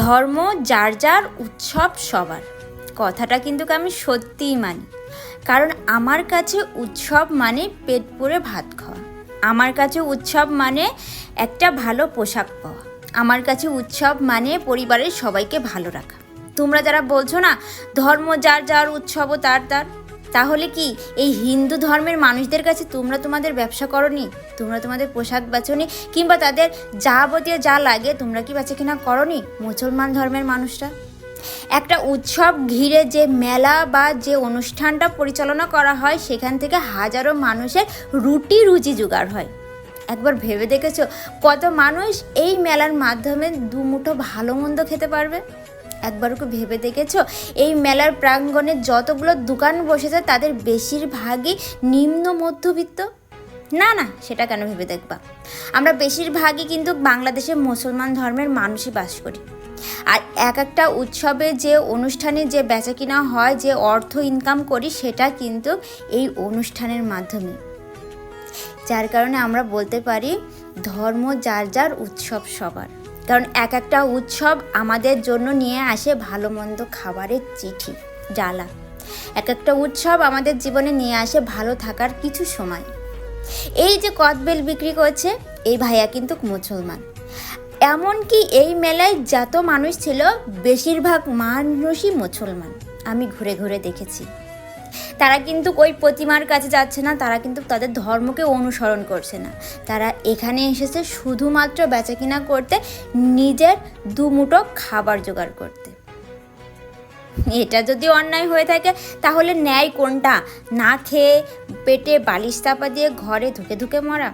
ধর্ম যার যার, উৎসব সবার। কথাটা কিন্তু আমি সত্যিই মানি, কারণ আমার কাছে উৎসব মানে পেট পুরে ভাত খাওয়া। আমার কাছে উৎসব মানে একটা ভালো পোশাক পাওয়া। আমার কাছে উৎসব মানে পরিবারের সবাইকে ভালো রাখা। তোমরা যারা বলছো না ধর্ম যার যার, উৎসবও তার তার, তাহলে কি এই হিন্দু ধর্মের মানুষদের কাছে তোমরা তোমাদের ব্যবসা করনি? তোমরা তোমাদের পোশাক বেচনি, কিংবা তাদের যাবতীয় যা লাগে তোমরা কি বেচে কিনা করনি? মুসলমান ধর্মের মানুষরা একটা উৎসব ঘিরে যে মেলা বা যে অনুষ্ঠানটা পরিচালনা করা হয়, সেখান থেকে হাজারো মানুষের রুটি রুজি জোগাড় হয়। একবার ভেবে দেখেছো কত মানুষ এই মেলার মাধ্যমে দুমুঠো ভালো মন্দ খেতে পারবে? একবারও কি ভেবে দেখেছো এই মেলার প্রাঙ্গণে যতগুলো দোকান বসেছে তাদের বেশিরভাগই নিম্ন মধ্যবিত্ত? না না, সেটা কেন ভেবে দেখবা? আমরা বেশিরভাগই কিন্তু বাংলাদেশে মুসলমান ধর্মের মানুষই বাস করি। আর এক একটা উৎসবে যে অনুষ্ঠানে যে বেচা কিনা হয়, যে অর্থ ইনকাম করি, সেটা কিন্তু এই অনুষ্ঠানের মাধ্যমে। যার কারণে আমরা বলতে পারি ধর্ম যার যার, উৎসব সবার। কারণ এক একটা উৎসব আমাদের জন্য নিয়ে আসে ভালো মন্দ খাবারের চিঠি, জ্বালা। এক একটা উৎসব আমাদের জীবনে নিয়ে আসে ভালো থাকার কিছু সময়। এই যে কদবেল বিক্রি করছে, এই ভাইয়া কিন্তু মুসলমান। এমনকি এই মেলায় যত মানুষ ছিল বেশিরভাগ মানুষই মুসলমান। আমি ঘুরে ঘুরে দেখেছি। তারা কিন্তু ওই প্রতিমার কাছে যাচ্ছে না, তারা কিন্তু তাদের ধর্মকে অনুসরণ করছে না। তারা এখানে এসেছে শুধুমাত্র বেচাকিনা করতে, নিজের দুমুঠো খাবার জোগাড় করতে। এটা যদি অন্যায় হয়ে থাকে তাহলে ন্যায় কোনটা? না খেয়ে পেটে বালিশ চাপা দিয়ে ঘরে ধুকে ধুকে মরা?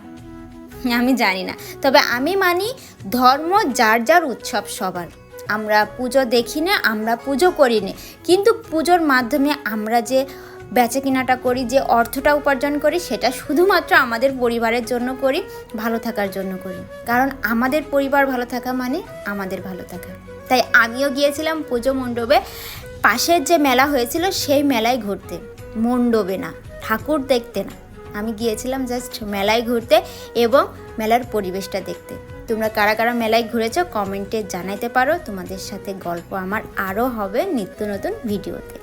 আমি জানি না, তবে আমি মানি ধর্ম যার যার, উৎসব সবার। আমরা পুজো দেখি না, আমরা পুজো করি না, কিন্তু পুজোর মাধ্যমে আমরা যে বেচা কিনাটা করি, যে অর্থটা উপার্জন করি, সেটা শুধুমাত্র আমাদের পরিবারের জন্য করি, ভালো থাকার জন্য করি। কারণ আমাদের পরিবার ভালো থাকা মানে আমাদের ভালো থাকা। তাই আমিও গিয়েছিলাম পুজো মণ্ডপে। পাশের যে মেলা হয়েছিল সেই মেলায় ঘুরতে, মণ্ডপে না, ঠাকুর দেখতে না। আমি গিয়েছিলাম জাস্ট মেলায় ঘুরতে এবং মেলার পরিবেশটা দেখতে। তোমরা কারা কারা মেলায় ঘুরেছো কমেন্টে জানাইতে পারো। তোমাদের সাথে গল্প আমার আরও হবে নিত্য নতুন ভিডিওতে।